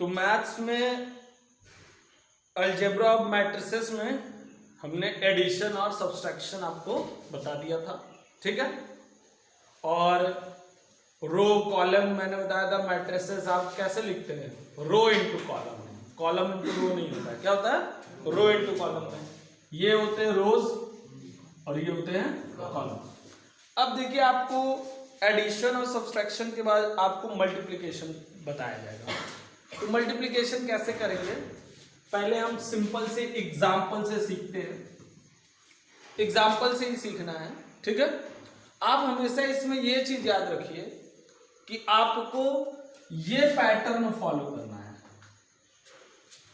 तो मैथ्स में algebra of matrices में हमने एडिशन और सब्सट्रैक्शन आपको बता दिया था, ठीक है। और रो कॉलम मैंने बताया था, मैट्रिसेस आप कैसे लिखते हैं, रो इनटू कॉलम, कॉलम इनटू रो नहीं होता है, क्या होता है, रो इनटू कॉलम में। ये होते हैं रोज और ये होते हैं कॉलम। अब देखिए आपको एडिशन और सब्सट्रैक्शन के बाद आपको मल्टीप्लिकेशन बताया जाएगा। तो मल्टीप्लिकेशन कैसे करेंगे, पहले हम सिंपल से एग्जाम्पल से सीखते हैं, एग्जाम्पल से ही सीखना है, ठीक है। आप हमेशा इसमें ये चीज याद रखिए कि आपको ये पैटर्न फॉलो करना है।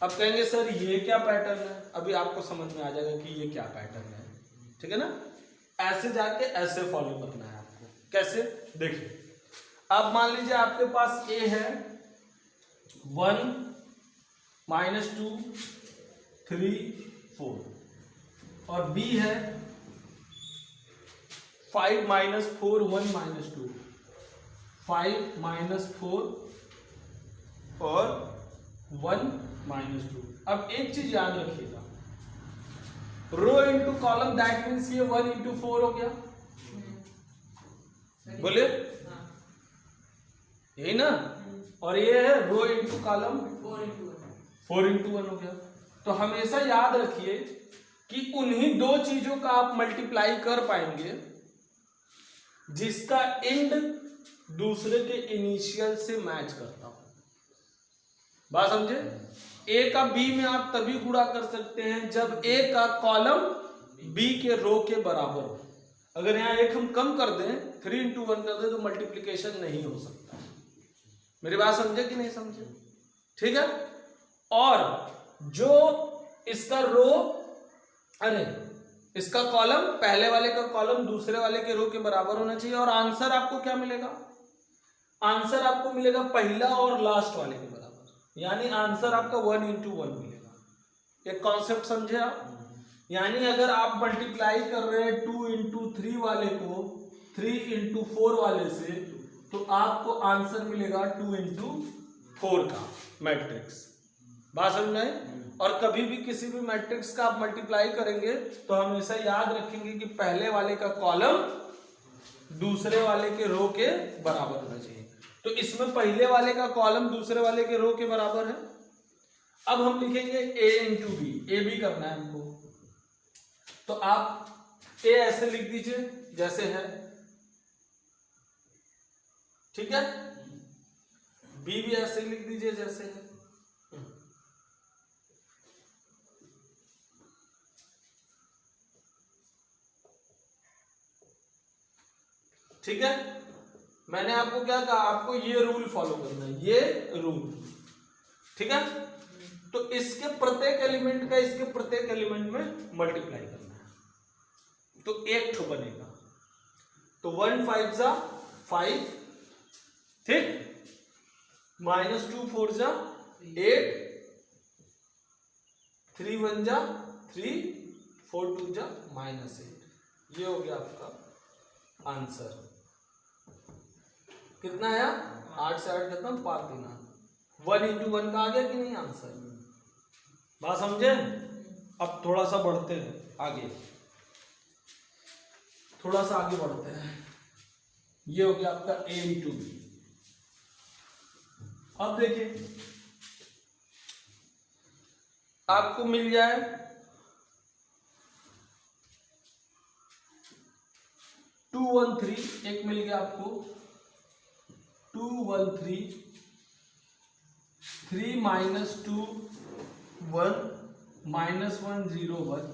अब कहेंगे सर ये क्या पैटर्न है, अभी आपको समझ में आ जाएगा कि ये क्या पैटर्न है, ठीक है ना। ऐसे जाके ऐसे फॉलो करना है आपको। कैसे, देखिए अब मान लीजिए आपके पास ए है 1 -2 3 4 और बी है 5 - 4 1 - 2 5 - 4 और 1 - 2। अब एक चीज याद रखिएगा, rho into column that means ये 1 × 4 हो गया, बोलिए यही ना। और ये है रो इंटू कॉलम 4 × 1 हो गया। तो हमेशा याद रखिए कि उन्हीं दो चीजों का आप मल्टीप्लाई कर पाएंगे जिसका एंड दूसरे के इनिशियल से मैच करता हो। बात समझे, ए का बी में आप तभी गुणा कर सकते हैं जब ए का कॉलम बी के रो के बराबर हो। अगर यहां एक हम कम कर दें 3 × 1 कर दें तो मल्टीप्लिकेशन नहीं हो सकता। मेरी बात समझे कि नहीं समझे, ठीक है। और जो इसका रो, अरे इसका कॉलम, पहले वाले का कॉलम दूसरे वाले के रो के बराबर होना चाहिए। और आंसर आपको क्या मिलेगा, आंसर आपको मिलेगा पहला और लास्ट वाले के बराबर, यानी आंसर आपका 1 × 1 मिलेगा। एक कॉन्सेप्ट समझे आप, यानी अगर आप मल्टीप्लाई कर रहे हैं 2 × 3 वाले को 3 × 4 वाले से, तो आपको आंसर मिलेगा 2 × 4 का मैट्रिक्स। बात समझ में आई। और कभी भी किसी भी मैट्रिक्स का आप मल्टीप्लाई करेंगे तो हमेशा याद रखेंगे कि पहले वाले का कॉलम दूसरे वाले के रो के बराबर होना चाहिए। तो इसमें पहले वाले का कॉलम दूसरे वाले के रो के बराबर है। अब हम लिखेंगे a × b, ए बी करना है हमको। तो आप a ऐसे लिख दीजिए जैसे है, ठीक है। b भी ऐसे लिख दीजिए जैसे है। ठीक है, मैंने आपको क्या कहा, आपको ये रूल फॉलो करना है, ये रूल, ठीक है। तो इसके प्रत्येक एलिमेंट का इसके प्रत्येक एलिमेंट में मल्टीप्लाई करना है तो एक ठो बनेगा। तो 1 5 जा 5, ठीक, -2 4 जा 8, 3 1 जा 3, 4 2 जा -8। ये हो गया आपका आंसर। कितना आया, 8 से 8 खत्म, 5 3 1 × 1 का आ गया कि नहीं आंसर। बात समझे। अब थोड़ा सा बढ़ते हैं आगे, थोड़ा सा आगे बढ़ते हैं। ये हो गया आपका a × b। अब देखिए आपको मिल जाए 2 1 3, एक मिल गया आपको 2 1 3, 3 -2 1 -1 0 1।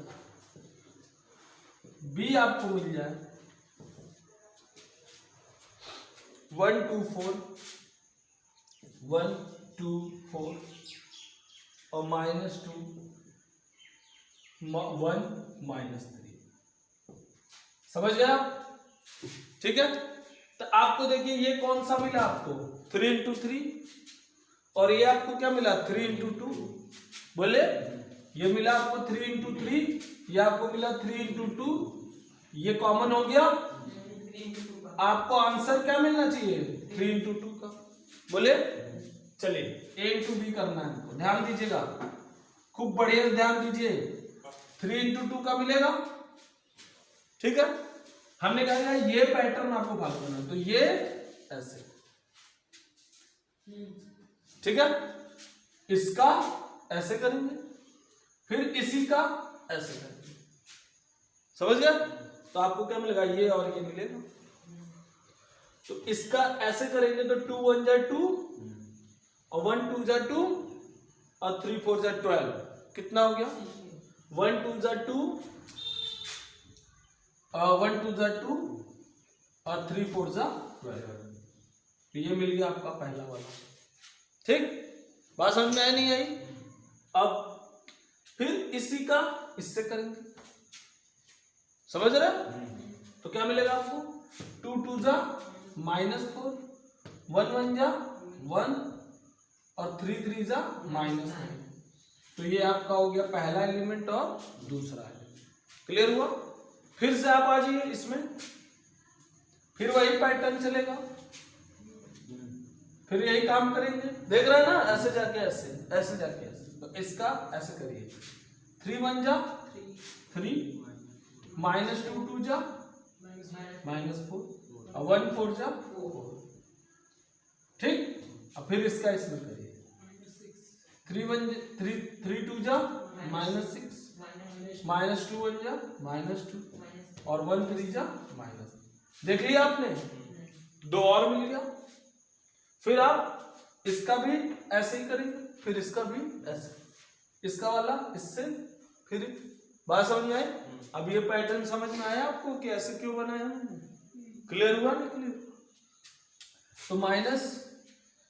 बी आपको मिल जाए 1 2 4 1 2 4 और -2 1 -3। समझ गए आप, ठीक है। तो आपको देखिए ये कौन सा मिला आपको, 3 × 3, और ये आपको क्या मिला 3 × 2। बोले ये मिला आपको 3 × 3, ये आपको मिला 3 × 2, ये कॉमन हो गया। आपको आंसर क्या मिलना चाहिए 3 × 2 का। बोले चलिए ए इंटू बी करना है हमको, ध्यान दीजिएगा, खूब बढ़िया ध्यान दीजिए। 3 इंटू 2 का मिलेगा, ठीक है। हमने कहा ये पैटर्न आपको फॉलो करना है, तो ये ऐसे, ठीक है। इसका ऐसे करेंगे, फिर इसी का ऐसे करेंगे, समझ गया। तो आपको क्या मिलेगा, ये और ये मिलेगा। तो इसका ऐसे करेंगे तो 2 1 जा 2 और 1 2 जा 2 और 3 4 जा 12, कितना हो गया 1 2 जा 2 और 1 2 जा 2 और 3 4 जा 12। तो ये मिल गया आपका पहला वाला, ठीक। बात समझ में आई नहीं आई? अब फिर इसी का इससे करेंगे, समझ रहे। तो क्या मिलेगा आपको 2 2 जा -4, 1 1 जा 1 और 3 3 जा -9। तो ये आपका हो गया पहला एलिमेंट और दूसरा एलिमेंट, क्लियर हुआ। फिर से आप आ जाइए इसमें, फिर वही पैटर्न चलेगा, फिर यही काम करेंगे, देख रहे हैं ना, ऐसे जाके ऐसे, ऐसे जाके ऐसे। तो इसका ऐसे करिए, 3 1 जा 3, -2 2 जा -4 और 1 4 जा 4, ठीक। अब फिर इसका इसमें करिए, 3 2 जा -6, -2 1 जा -2 और 1 3 जा -। देख लिया आपने, 2 और मिल गया। फिर आप इसका भी ऐसे ही करेंगे, फिर इसका भी ऐसे, इसका वाला इससे, फिर बात समझ में आई। अब ये पैटर्न समझ में आया आपको कि ऐसे क्यों बनाया मैंने, क्लियर हुआ नहीं क्लियर। तो माइनस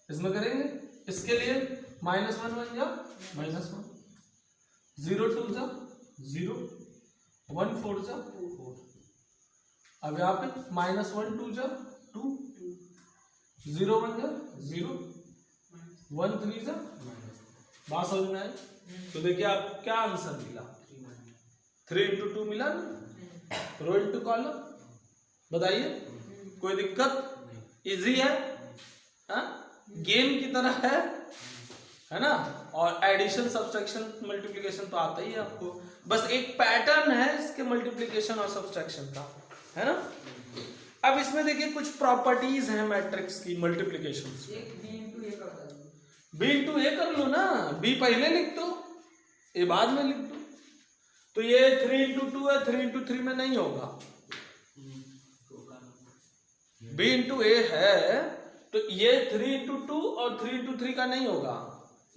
इसमें करेंगे, इसके लिए -1 1 जा -1, 0 2 जा 0, 1 4 जा 4। अब यहाँ पे -1 2 जा 2, 0 1 जा 0, 1 3 जा -। बात समझ में आई। तो देखिए आप क्या आंसर मिला, 3 इंटू 2 मिला ना, रो इंटू कॉलम। बताइए कोई दिक्कत, इजी है, गेम की तरह है ना। और एडिशन सब्सट्रैक्शन मल्टीप्लिकेशन तो आता ही है आपको, बस एक पैटर्न है इसके मल्टीप्लिकेशन और सब्सट्रैक्शन का, है ना। अब इसमें देखिए कुछ प्रॉपर्टीज हैं मैट्रिक्स की मल्टीप्लिकेशन की। b इंटू ए कर लो ना, b पहले लिख दो, ए बाद में लिख दो। तो ये 3 इंटू 2 है, 3 इंटू 3 में नहीं होगा, b इंटू ए है, तो ये 3 इंटू 2 और 3 इंटू 3 का नहीं होगा।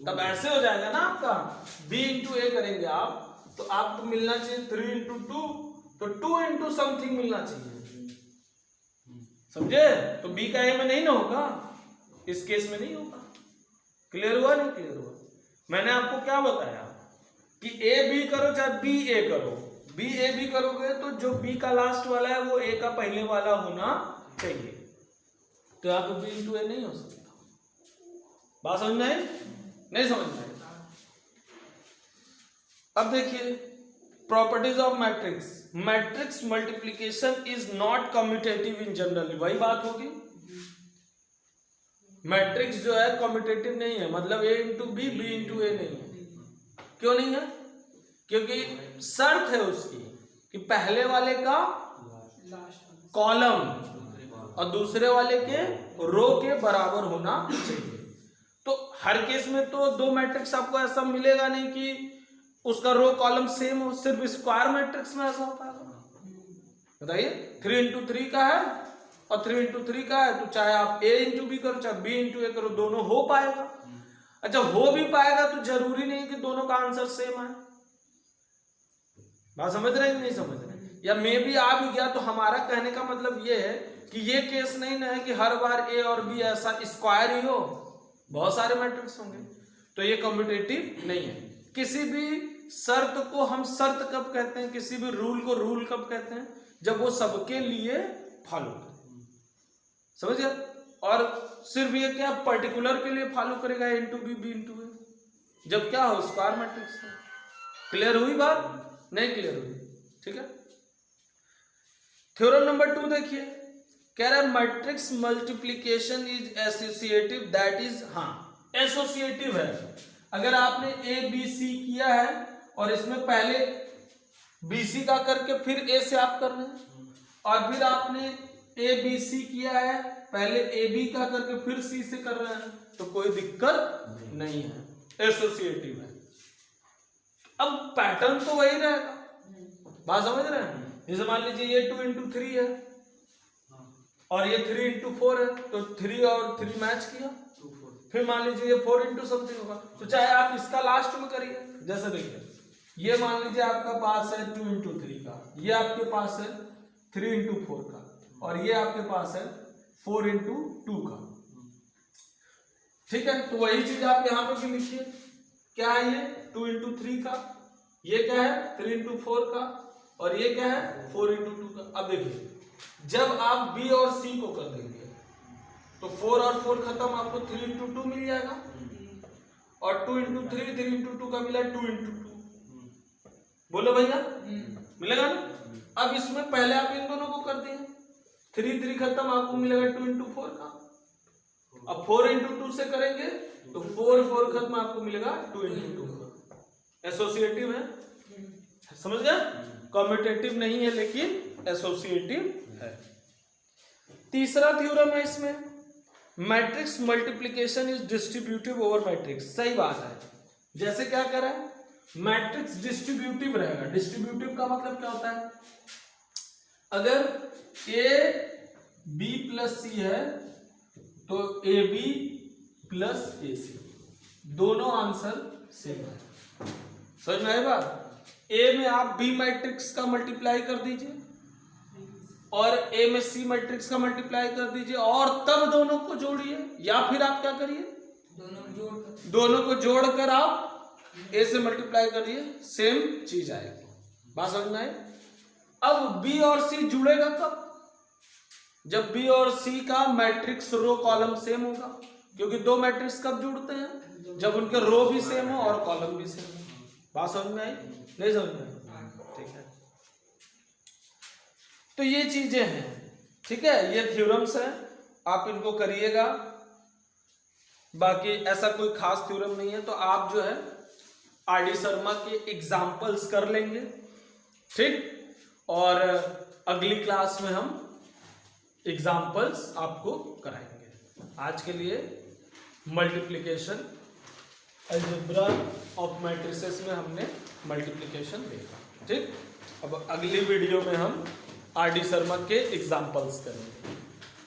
तब ऐसे हो जाएगा ना आपका, b इंटू ए करेंगे आप, तो आपको मिलना चाहिए 3 इंटू 2, तो 2 इंटू समथिंग मिलना चाहिए, समझे। तो b का a में नहीं ना होगा, इस केस में नहीं होगा। क्लियर हुआ नहीं क्लियर हुआ? मैंने आपको क्या बताया कि a b करो चाहे b a करो, b a b करोगे तो जो b का लास्ट वाला है वो a का पहले वाला होना चाहिए। तो यहाँ पे b इंटू ए नहीं हो सकता। बात समझ में आई? नहीं समझ में आई? अब देखिए properties of matrix. Matrix multiplication is not commutative in general, वही बात होगी। मैट्रिक्स जो है कम्यूटेटिव नहीं है, मतलब a into B, b into A नहीं है। क्यों नहीं है? क्योंकि शर्त है उसकी कि पहले वाले का कॉलम और दूसरे वाले के रो के बराबर होना चाहिए। तो हर केस में तो दो मैट्रिक्स आपको ऐसा मिलेगा नहीं कि उसका रो कॉलम सेम हो, सिर्फ स्क्वायर मैट्रिक्स में ऐसा होता है। बताइए 3 इंटू 3 का है और 3 इंटू 3 का है, तो चाहे आप a इंटू बी करो चाहे b इंटू ए करो, दोनों हो पाएगा। अच्छा हो भी पाएगा तो जरूरी नहीं कि दोनों का आंसर सेम आए। बात समझ रहे हैं नहीं समझ रहे? या मे भी आ भी गया तो हमारा कहने का मतलब ये है कि ये केस नहीं ना है कि हर बार a और b ऐसा स्क्वायर ही हो, बहुत सारे मैट्रिक्स होंगे, तो ये कम्यूटेटिव नहीं है। किसी भी शर्त को हम शर्त कब कहते हैं, किसी भी रूल को रूल कब कहते हैं, जब वो सबके लिए फॉलो करे, समझ गया। और सिर्फ ये क्या पर्टिकुलर के लिए फॉलो करेगा a into B, b into A, जब क्या हो स्क्वायर मैट्रिक्स है। क्लियर हुई बात? नहीं क्लियर हुई? ठीक है। थ्योरम नंबर 2 देखिए, कह रहा है matrix multiplication is associative, that is, हाँ एसोसिएटिव है। अगर आपने ए बी सी किया है और इसमें पहले बी सी का करके फिर ए से आप कर रहे हैं, और फिर आपने ए बी सी किया है पहले ए बी का करके फिर सी से कर रहे हैं, तो कोई दिक्कत नहीं है, एसोसिएटिव है। अब पैटर्न तो वही रहेगा, बात समझ रहे हैं। जैसे मान लीजिए ये 2 into 3 है और ये 3 into 4 है, तो 3 और 3 मैच किया। फिर मान लीजिए ये 4 into समथिंग होगा, तो चाहे आप इसका लास्ट में करिए। जैसे देखिए ये मान लीजिए आपका पास है 2 into 3 का, ये आपके पास है 3 into 4 का, और ये आपके पास है 4 into 2 का। ठीक है, तो वही चीज आप यहाँ पे भी लिखिए। क्या है ये 2 into 3 का, ये क्या है 3 into 4 का, और ये क्या है 4 into 2 का। अब देखिए जब आप बी और सी को कर देंगे तो 4 और 4 खत्म, आपको 3 into 2 मिल जाएगा, और 2 into 3 3 into 2 का मिला 2 into 2। बोलो भैया मिलेगा ना। अब इसमें पहले आप इन दोनों को कर दिए, 3 3 खत्म, आपको मिलेगा 2 into 4 का। अब 4 into 2 से करेंगे तो 4 4 खत्म, आपको मिलेगा 2 into 2 का। एसोसिएटिव है, समझ गया। कम्यूटेटिव नहीं है लेकिन एसोसिएटिव है। तीसरा थ्योरम है इसमें, matrix multiplication is distributive over matrix. सही बात है। जैसे क्या कह रहा है, मैट्रिक्स डिस्ट्रीब्यूटिव रहेगा। डिस्ट्रीब्यूटिव का मतलब क्या होता है, अगर ए बी प्लस सी है तो ए बी प्लस ए सी, दोनों आंसर सेम है। समझ में आई बात। ए में आप बी मैट्रिक्स का मल्टीप्लाई कर दीजिए और ए में सी मैट्रिक्स का मल्टीप्लाई कर दीजिए, और तब दोनों को जोड़िए, या फिर आप क्या करिए दोनों को जोड़कर आप ए से मल्टीप्लाई करिए, सेम चीज आएगी। बात समझ में आए। अब बी और सी जुड़ेगा कब, जब बी और सी का मैट्रिक्स रो कॉलम सेम होगा। क्योंकि दो मैट्रिक्स कब जुड़ते हैं, जब उनके रो भी सेम हो और कॉलम भी सेम हो। बात समझ में आई, नहीं समझ में आई, ठीक है। तो ये चीजें हैं, ठीक है, ये थ्योरम्स हैं, आप इनको करिएगा। बाकी ऐसा कोई खास थ्योरम नहीं है, तो आप जो है आर डी शर्मा के एग्जाम्पल्स कर लेंगे, ठीक। और अगली क्लास में हम एग्जाम्पल्स आपको कराएंगे। आज के लिए मल्टीप्लिकेशन अलजेब्रा ऑफ मैट्रिसेस में हमने मल्टीप्लिकेशन देखा, ठीक। अब अगली वीडियो में हम आर डी शर्मा के एग्जाम्पल्स करेंगे।